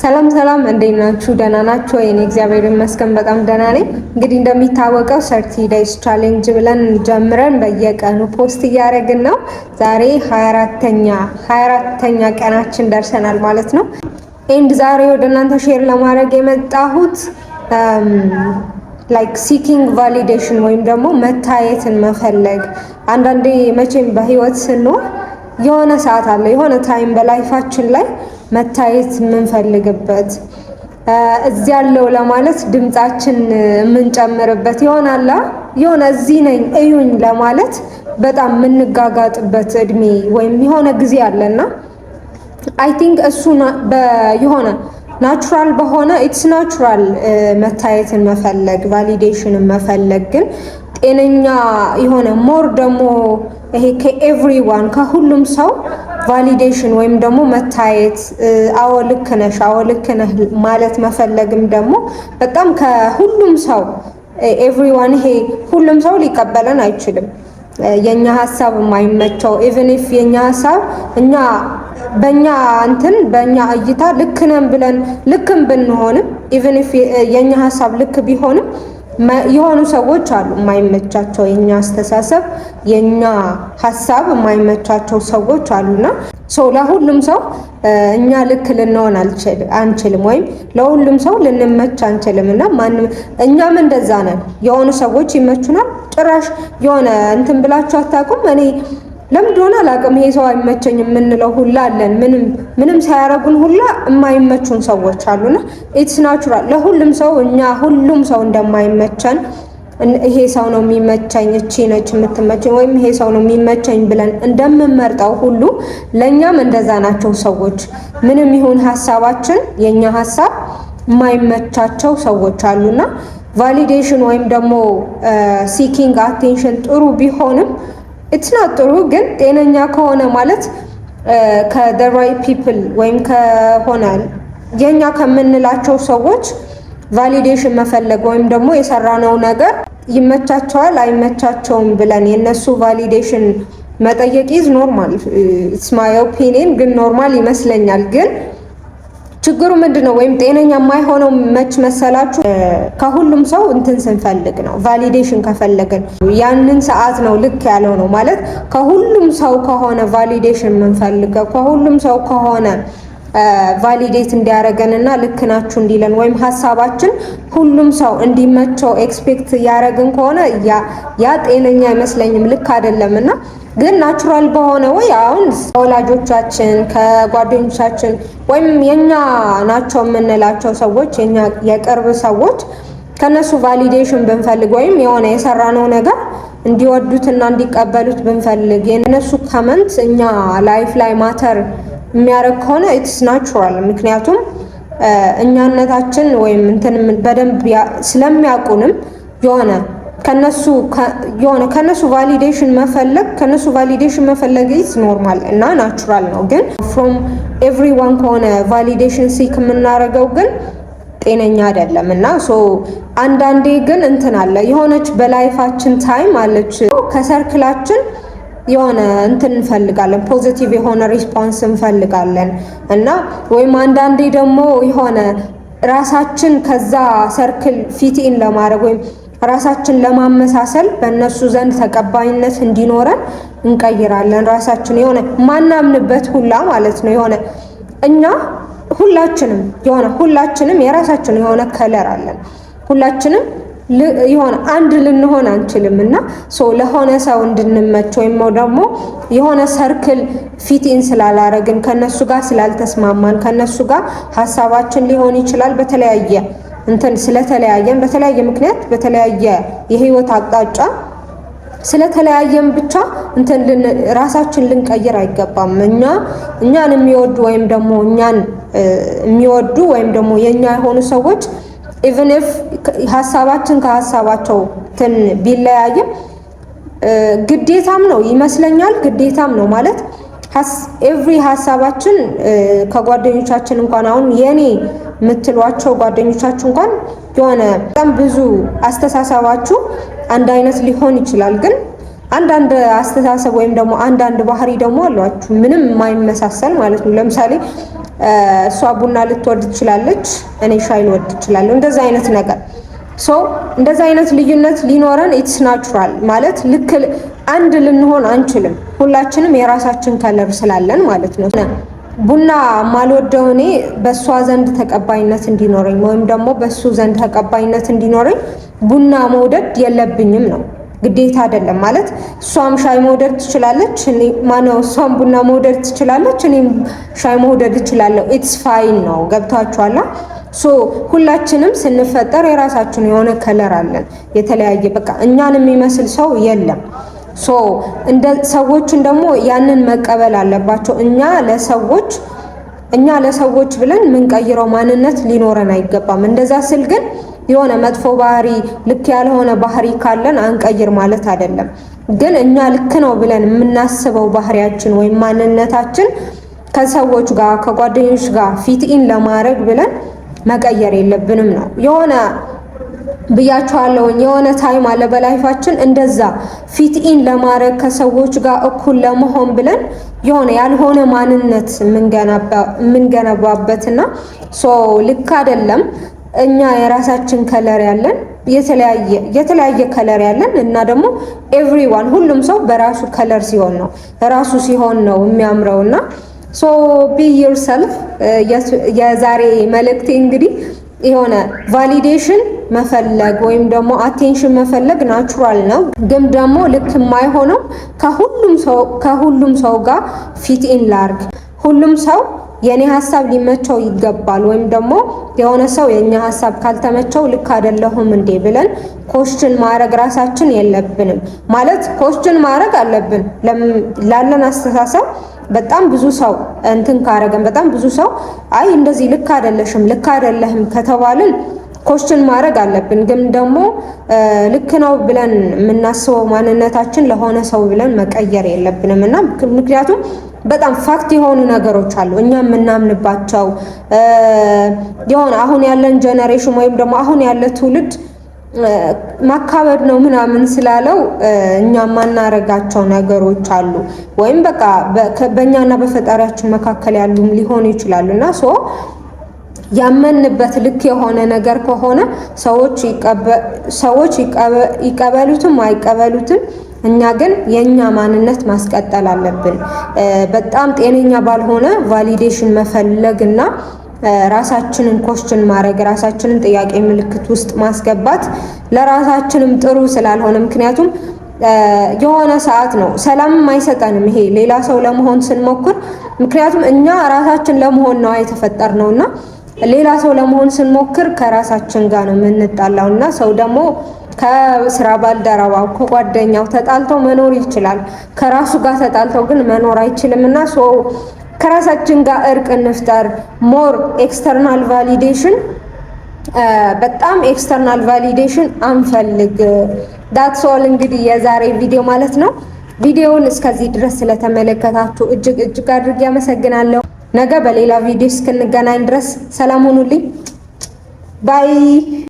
ሰላም ሰላም፣ እንዴት ናችሁ? ደህና ናችሁ? እኔ እግዚአብሔር ይመስገን በጣም ደህና ነኝ። እንግዲህ እንደሚታወቀው 30 ዴይስ ቻሌንጅ ብለን ጀምረን በየቀኑ ፖስት እያደረግን ነው። ዛሬ 24ተኛ ቀናችን ደርሰናል ማለት ነው። ኤንድ ዛሬ ወደ እናንተ ሼር ለማድረግ የመጣሁት ላይክ ሲኪንግ ቫሊዴሽን ወይም ደግሞ መታየትን መፈለግ። አንዳንዴ መቼም በህይወት ስንኖር የሆነ ሰዓት አለ፣ የሆነ ታይም በላይፋችን ላይ መታየት የምንፈልግበት እዚህ ያለው ለማለት ድምጻችን የምንጨምርበት ይሆናል። የሆነ እዚህ ነኝ እዩኝ ለማለት በጣም የምንጋጋጥበት እድሜ ወይም የሆነ ጊዜ አለና አይ ቲንክ እሱ የሆነ ናቹራል በሆነ ኢትስ ናቹራል መታየትን መፈለግ ቫሊዴሽንን መፈለግ ግን ጤነኛ የሆነ ሞር ደግሞ ይሄ ከኤቭሪዋን ከሁሉም ሰው ቫሊዴሽን ወይም ደግሞ መታየት አዎ ልክ ነሽ አዎ ልክ ነህ ማለት መፈለግም ደግሞ በጣም ከሁሉም ሰው ኤቭሪዋን ይሄ ሁሉም ሰው ሊቀበለን አይችልም። የኛ ሐሳብ የማይመቸው ኢቭን ኢፍ የኛ ሐሳብ እኛ በእኛ እይታ ልክ ነን ብለን ልክም ብንሆንም ኢቭን ኢፍ የኛ ሐሳብ ልክ ቢሆንም የሆኑ ሰዎች አሉ የማይመቻቸው የኛ አስተሳሰብ የኛ ሐሳብ የማይመቻቸው ሰዎች አሉና ለሁሉም ሰው እኛ ልክ ልንሆን አንችልም ወይም ለሁሉም ሰው ልንመች አንችልም እና እኛም እንደዛ ነን። የሆኑ ሰዎች ይመቹናል። ጭራሽ የሆነ እንትን ብላችሁ አታውቁም? እኔ ለምን እንደሆነ አላውቅም ይሄ ሰው አይመቸኝ የምንለው ሁላ አለን። ምንም ሳያረጉን ሁላ የማይመቹን ሰዎች አሉና ኢትስ ናቹራል ለሁሉም ሰው እኛ ሁሉም ሰው እንደማይመቸን ይሄ ሰው ነው የሚመቸኝ እቺ ነች የምትመቸኝ ወይም ይሄ ሰው ነው የሚመቸኝ ብለን እንደምንመርጠው ሁሉ ለኛም እንደዛ ናቸው ሰዎች። ምንም ይሁን ሐሳባችን የኛ ሐሳብ የማይመቻቸው ሰዎች አሉና ቫሊዴሽን ወይም ደግሞ ሲኪንግ አቴንሽን ጥሩ ቢሆንም ኢትስ ናት ጥሩ ግን ጤነኛ ከሆነ ማለት ከthe right people ወይም ከሆነ የኛ ከምንላቸው ሰዎች ቫሊዴሽን መፈለግ ወይም ደግሞ የሰራነው ነገር ይመቻቸዋል አይመቻቸውም ብለን የነሱ ቫሊዴሽን መጠየቅ ኢዝ ኖርማል። ኢትስ ማይ ኦፒኒየን ግን ኖርማል ይመስለኛል። ግን ችግሩ ምንድነው ወይም ጤነኛ የማይሆነው መች መሰላችሁ? ከሁሉም ሰው እንትን ስንፈልግ ነው። ቫሊዴሽን ከፈለግን ያንን ሰዓት ነው ልክ ያለው ነው ማለት ከሁሉም ሰው ከሆነ ቫሊዴሽን የምንፈልገው ከሁሉም ሰው ከሆነ ቫሊዴት እንዲያረገንና ልክ ናችሁ እንዲለን ወይም ሐሳባችን ሁሉም ሰው እንዲመቸው ኤክስፔክት ያረግን ከሆነ ያ ጤነኛ አይመስለኝም፣ ልክ አይደለምና ግን ናቹራል በሆነ ወይ አሁን ከወላጆቻችን ከጓደኞቻችን ወይም የኛ ናቸው የምንላቸው ሰዎች የኛ የቅርብ ሰዎች ከነሱ ቫሊዴሽን ብንፈልግ ወይም የሆነ የሰራነው ነገር እንዲወዱትና እንዲቀበሉት ብንፈልግ የነሱ ኮመንት እኛ ላይፍ ላይ ማተር የሚያደርግ ከሆነ ኢትስ ናቹራል። ምክንያቱም እኛነታችን ወይም እንትን በደንብ ስለሚያውቁንም ከነሱ ቫሊዴሽን መፈለግ ኢዝ ኖርማል እና ናቹራል ነው። ግን ፍሮም ኤቭሪዋን ከሆነ ቫሊዴሽን ሲክ የምናደርገው ግን ጤነኛ አይደለም እና አንዳንዴ ግን እንትን አለ የሆነች በላይፋችን ታይም አለች ከሰርክላችን የሆነ እንትን እንፈልጋለን ፖዚቲቭ የሆነ ሪስፖንስ እንፈልጋለን እና ወይም አንዳንዴ ደግሞ የሆነ ራሳችን ከዛ ሰርክል ፊትን ለማድረግ ወይም ራሳችን ለማመሳሰል በእነሱ ዘንድ ተቀባይነት እንዲኖረን እንቀይራለን ራሳችን የሆነ ማናምንበት ሁላ ማለት ነው። የሆነ እኛ ሁላችንም የራሳችን የሆነ ከለር አለን። ሁላችንም የሆነ አንድ ልንሆን አንችልም እና ለሆነ ሰው እንድንመች ወይም ደግሞ የሆነ ሰርክል ፊትን ስላላረግን ከነሱ ጋር ስላልተስማማን ከነሱ ጋር ሐሳባችን ሊሆን ይችላል በተለያየ ስለተለያየን በተለያየ ምክንያት በተለያየ የህይወት አቅጣጫ ስለተለያየን ብቻ ራሳችን ልንቀይር አይገባም። እኛን የሚወዱ ወይም ደግሞ እኛን የሚወዱ ወይም ደግሞ የኛ የሆኑ ሰዎች ኢቭን ኢፍ ሐሳባችን ከሐሳባቸው ቢለያይም ግዴታም ነው ይመስለኛል። ግዴታም ነው ማለት ኤቭሪ ሐሳባችን ከጓደኞቻችን እንኳን አሁን የኔ የምትሏቸው ጓደኞቻችሁ እንኳን የሆነ በጣም ብዙ አስተሳሰባችሁ አንድ አይነት ሊሆን ይችላል። ግን አንዳንድ አስተሳሰብ ወይም ደግሞ አንዳንድ ባህሪ ደግሞ አሏችሁ ምንም የማይመሳሰል ማለት ነው። ለምሳሌ እሷ ቡና ልትወድ ትችላለች፣ እኔ ሻይ ልወድ እችላለሁ። እንደዛ አይነት ነገር እንደዛ አይነት ልዩነት ሊኖረን ኢትስ ናቹራል ማለት ልክ አንድ ልንሆን አንችልም። ሁላችንም የራሳችን ከለር ስላለን ማለት ነው። ቡና ማልወደው እኔ በእሷ ዘንድ ተቀባይነት እንዲኖረኝ ወይም ደግሞ በሱ ዘንድ ተቀባይነት እንዲኖረኝ ቡና መውደድ የለብኝም ነው፣ ግዴታ አይደለም ማለት። እሷም ሻይ መውደድ ትችላለች፣ እሷም ቡና መውደድ ትችላለች፣ እኔም ሻይ መውደድ እችላለሁ። ኢትስ ፋይን ነው። ገብታችኋላ? ሁላችንም ስንፈጠር የራሳችን የሆነ ከለር አለን፣ የተለያየ በቃ እኛን የሚመስል ሰው የለም። እንደ ሰዎችን ደግሞ ያንን መቀበል አለባቸው። እኛ ለሰዎች ብለን የምንቀይረው ማንነት ሊኖረን አይገባም። እንደዛ ስል ግን የሆነ መጥፎ ባህሪ፣ ልክ ያልሆነ ባህሪ ካለን አንቀይር ማለት አይደለም። ግን እኛ ልክ ነው ብለን የምናስበው ባህሪያችን ወይም ማንነታችን ከሰዎች ጋር ከጓደኞች ጋር ፊትኢን ለማድረግ ብለን መቀየር የለብንም ነው። የሆነ ብያቸዋለሁ፣ የሆነ ታይም አለ በላይፋችን እንደዛ ፊትኢን ለማድረግ ከሰዎች ጋር እኩል ለመሆን ብለን የሆነ ያልሆነ ማንነት የምንገነባበትና ልክ አይደለም። እኛ የራሳችን ከለር ያለን የተለያየ ከለር ያለን እና ደግሞ ኤቭሪዋን ሁሉም ሰው በራሱ ከለር ሲሆን ነው ራሱ ሲሆን ነው የሚያምረውና ቢ ዮርሰልፍ። የዛሬ መልእክቴ እንግዲህ የሆነ ቫሊዴሽን መፈለግ ወይም ደግሞ አቴንሽን መፈለግ ናቹራል ነው፣ ግን ደግሞ ልክ የማይሆነው ከሁሉም ሰው ጋር ፊት ኢን ላርግ። ሁሉም ሰው የኔ ሀሳብ ሊመቸው ይገባል ወይም ደግሞ የሆነ ሰው የኛ ሀሳብ ካልተመቸው ልክ አይደለሁም እንዴ ብለን ኮስችን ማድረግ ራሳችን የለብንም። ማለት ኮስችን ማድረግ አለብን ላለን አስተሳሰብ። በጣም ብዙ ሰው እንትን ካረገን በጣም ብዙ ሰው አይ እንደዚህ ልክ አይደለሽም ልክ አይደለህም ከተባልን ኮስችን ማድረግ አለብን። ግን ደግሞ ልክ ነው ብለን የምናስበው ማንነታችን ለሆነ ሰው ብለን መቀየር የለብንም እና ምክንያቱም በጣም ፋክት የሆኑ ነገሮች አሉ እኛ የምናምንባቸው። የሆነ አሁን ያለን ጀነሬሽን ወይም ደግሞ አሁን ያለ ትውልድ ማካበድ ነው ምናምን ስላለው እኛ ማናረጋቸው ነገሮች አሉ፣ ወይም በቃ በእኛና በፈጣሪያችን መካከል ያሉም ሊሆኑ ይችላሉና ያመንበት ልክ የሆነ ነገር ከሆነ ሰዎች ይቀበሉትም አይቀበሉትም፣ እኛ ግን የኛ ማንነት ማስቀጠል አለብን። በጣም ጤነኛ ባልሆነ ቫሊዴሽን መፈለግና ራሳችንን ኮስችን ማድረግ ራሳችንን ጥያቄ ምልክት ውስጥ ማስገባት ለራሳችንም ጥሩ ስላልሆነ፣ ምክንያቱም የሆነ ሰዓት ነው ሰላምም አይሰጠንም ይሄ ሌላ ሰው ለመሆን ስንሞክር። ምክንያቱም እኛ ራሳችን ለመሆን ነው የተፈጠርነውና ሌላ ሰው ለመሆን ስንሞክር ከራሳችን ጋር ነው የምንጣላው እና ሰው ደግሞ ከስራ ባልደረባው ከጓደኛው ተጣልተው መኖር ይችላል፣ ከራሱ ጋር ተጣልተው ግን መኖር አይችልምና ከራሳችን ጋር እርቅ እንፍጠር። ሞር ኤክስተርናል ቫሊዴሽን በጣም ኤክስተርናል ቫሊዴሽን አንፈልግ። ዳትስ ኦል እንግዲህ የዛሬ ቪዲዮ ማለት ነው። ቪዲዮውን እስከዚህ ድረስ ስለተመለከታችሁ እጅግ አድርጌ አመሰግናለሁ። ነገ በሌላ ቪዲዮ እስክንገናኝ ድረስ ሰላም ሁኑልኝ። ባይ